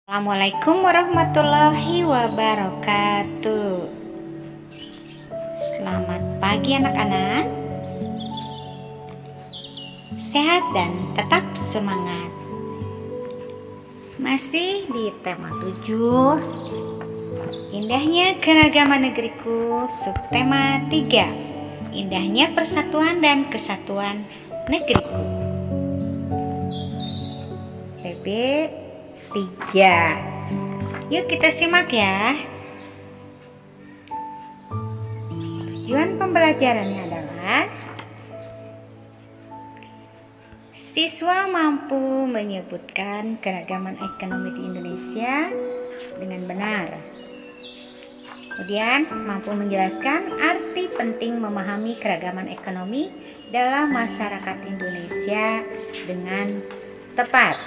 Assalamualaikum warahmatullahi wabarakatuh. Selamat pagi anak-anak. Sehat dan tetap semangat. Masih di tema 7, Indahnya Keragaman Negeriku, subtema 3, Indahnya Persatuan dan Kesatuan Negeriku. PB 3. Yuk kita simak ya. Tujuan pembelajarannya adalah siswa mampu menyebutkan keragaman ekonomi di Indonesia dengan benar. Kemudian mampu menjelaskan arti penting memahami keragaman ekonomi dalam masyarakat Indonesia dengan tepat.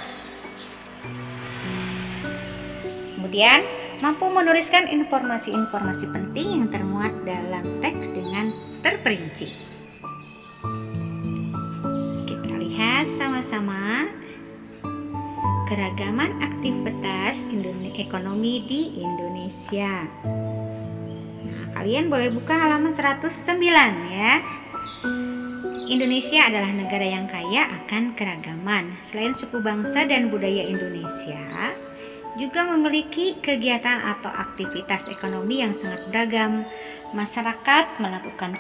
Kemudian mampu menuliskan informasi-informasi penting yang termuat dalam teks dengan terperinci. Kita lihat sama-sama keragaman aktivitas ekonomi di Indonesia. Nah, kalian boleh buka halaman 109 ya. Indonesia adalah negara yang kaya akan keragaman. Selain suku bangsa dan budaya Indonesia, juga memiliki kegiatan atau aktivitas ekonomi yang sangat beragam. Masyarakat melakukan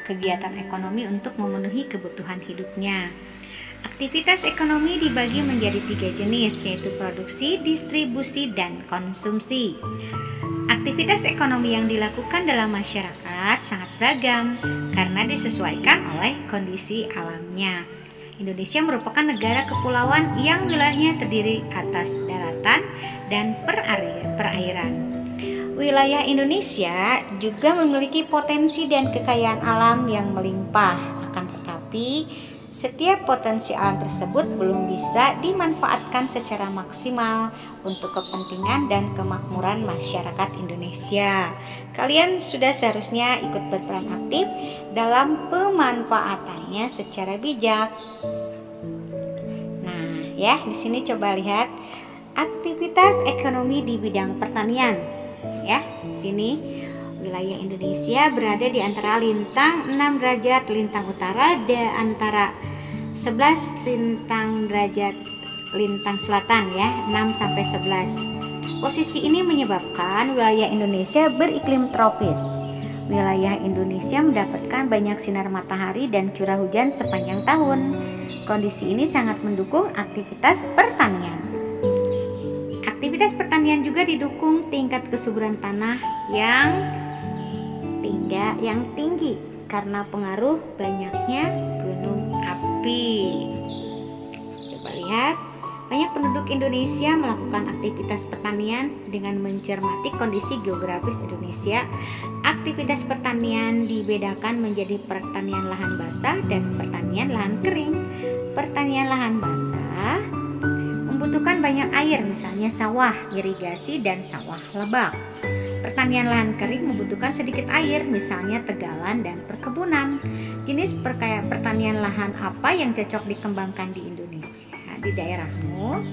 kegiatan ekonomi untuk memenuhi kebutuhan hidupnya. Aktivitas ekonomi dibagi menjadi 3 jenis, yaitu produksi, distribusi, dan konsumsi. Aktivitas ekonomi yang dilakukan dalam masyarakat sangat beragam karena disesuaikan oleh kondisi alamnya. Indonesia merupakan negara kepulauan yang wilayahnya terdiri atas daratan dan perairan. Wilayah Indonesia juga memiliki potensi dan kekayaan alam yang melimpah. Akan tetapi, setiap potensi alam tersebut belum bisa dimanfaatkan secara maksimal untuk kepentingan dan kemakmuran masyarakat Indonesia. Kalian sudah seharusnya ikut berperan aktif dalam pemanfaatannya secara bijak. Nah, ya, di sini coba lihat aktivitas ekonomi di bidang pertanian. Ya, di sini wilayah Indonesia berada di antara lintang 6 derajat lintang utara dan antara 11 derajat lintang selatan ya, 6 sampai 11. Posisi ini menyebabkan wilayah Indonesia beriklim tropis. Wilayah Indonesia mendapatkan banyak sinar matahari dan curah hujan sepanjang tahun. Kondisi ini sangat mendukung aktivitas pertanian. Aktivitas pertanian juga didukung tingkat kesuburan tanah yang tinggi karena pengaruh banyaknya gunung api. Coba lihat, banyak penduduk Indonesia melakukan aktivitas pertanian. Dengan mencermati kondisi geografis Indonesia, aktivitas pertanian dibedakan menjadi pertanian lahan basah dan pertanian lahan kering. Pertanian lahan basah membutuhkan banyak air, misalnya sawah irigasi dan sawah lebak. Pertanian lahan kering membutuhkan sedikit air, misalnya tegalan dan perkebunan. Jenis pertanian lahan apa yang cocok dikembangkan di Indonesia, di daerahmu?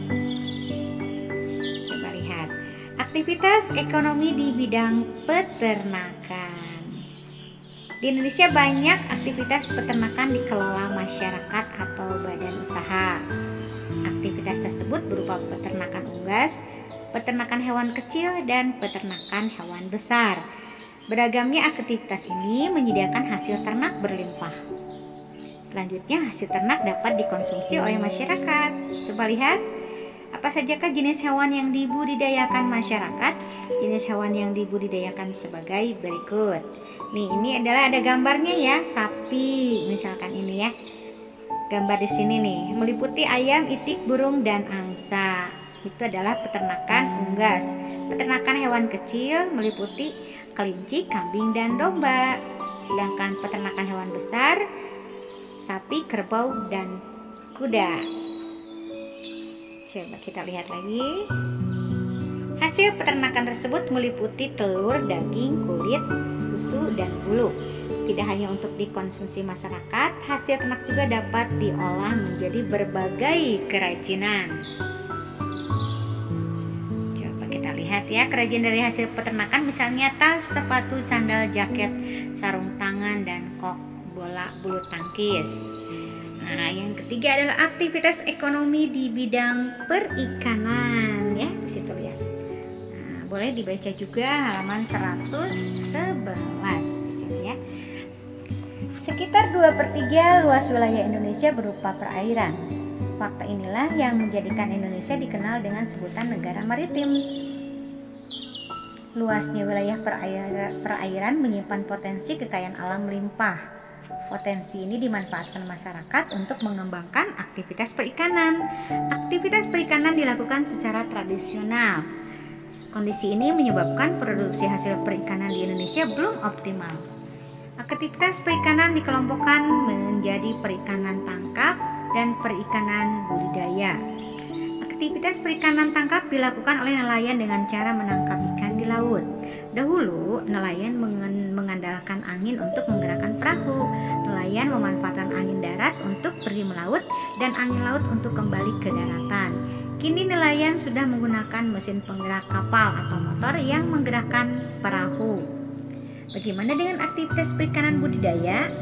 Coba lihat. Aktivitas ekonomi di bidang peternakan. Di Indonesia banyak aktivitas peternakan dikelola masyarakat atau badan usaha. Aktivitas tersebut berupa peternakan unggas, peternakan hewan kecil, dan peternakan hewan besar. Beragamnya aktivitas ini menyediakan hasil ternak berlimpah. Selanjutnya, hasil ternak dapat dikonsumsi oleh masyarakat. Coba lihat, apa sajakah jenis hewan yang dibudidayakan masyarakat? Jenis hewan yang dibudidayakan sebagai berikut. Nih, ini adalah ada gambarnya ya, sapi misalkan ini ya. Gambar di sini nih, meliputi ayam, itik, burung, dan angsa. Itu adalah peternakan unggas. Peternakan hewan kecil meliputi kelinci, kambing, dan domba. Sedangkan peternakan hewan besar, sapi, kerbau, dan kuda. Coba kita lihat lagi. Hasil peternakan tersebut meliputi telur, daging, kulit, susu, dan bulu. Tidak hanya untuk dikonsumsi masyarakat, hasil ternak juga dapat diolah menjadi berbagai kerajinan. Lihat ya, kerajinan dari hasil peternakan misalnya tas, sepatu, sandal, jaket, sarung tangan, dan kok bola bulu tangkis. Nah, yang ketiga adalah aktivitas ekonomi di bidang perikanan ya, di situ lihat. Nah, boleh dibaca juga halaman 111 di sini ya. Sekitar 2/3 luas wilayah Indonesia berupa perairan. Fakta inilah yang menjadikan Indonesia dikenal dengan sebutan negara maritim. Luasnya wilayah perairan menyimpan potensi kekayaan alam melimpah. Potensi ini dimanfaatkan masyarakat untuk mengembangkan aktivitas perikanan. Aktivitas perikanan dilakukan secara tradisional. Kondisi ini menyebabkan produksi hasil perikanan di Indonesia belum optimal. Aktivitas perikanan dikelompokkan menjadi perikanan tangkap dan perikanan budidaya. Aktivitas perikanan tangkap dilakukan oleh nelayan dengan cara menangkap ikan di laut. Dahulu, nelayan mengandalkan angin untuk menggerakkan perahu. Nelayan memanfaatkan angin darat untuk pergi melaut dan angin laut untuk kembali ke daratan. Kini nelayan sudah menggunakan mesin penggerak kapal atau motor yang menggerakkan perahu. Bagaimana dengan aktivitas perikanan budidaya?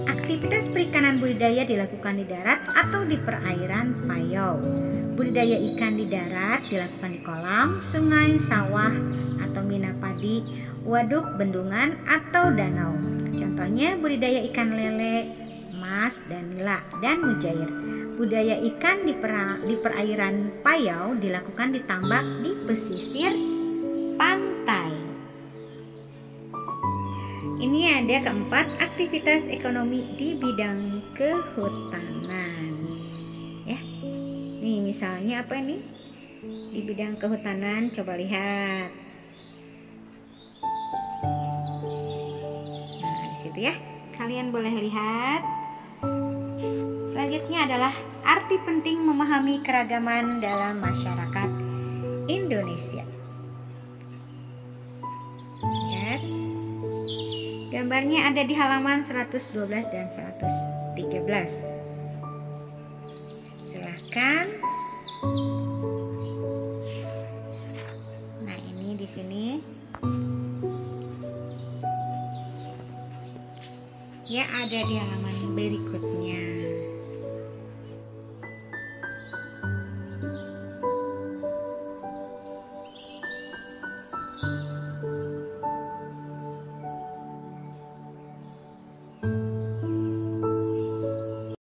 Aktivitas perikanan budidaya dilakukan di darat atau di perairan payau. Budidaya ikan di darat dilakukan di kolam, sungai, sawah, atau mina padi, waduk, bendungan, atau danau. Contohnya budidaya ikan lele, mas, dan nila, dan mujair. Budidaya ikan di perairan payau dilakukan di tambak di pesisir pantai. Ini ada keempat, aktivitas ekonomi di bidang kehutanan. Ya, nih misalnya apa ini? Di bidang kehutanan, coba lihat. Nah, di situ ya, kalian boleh lihat. Selanjutnya adalah arti penting memahami keragaman dalam masyarakat Indonesia. Lihat. Gambarnya ada di halaman 112 dan 113. Silahkan. Nah, ini di sini. Ya, ada di halaman berikutnya.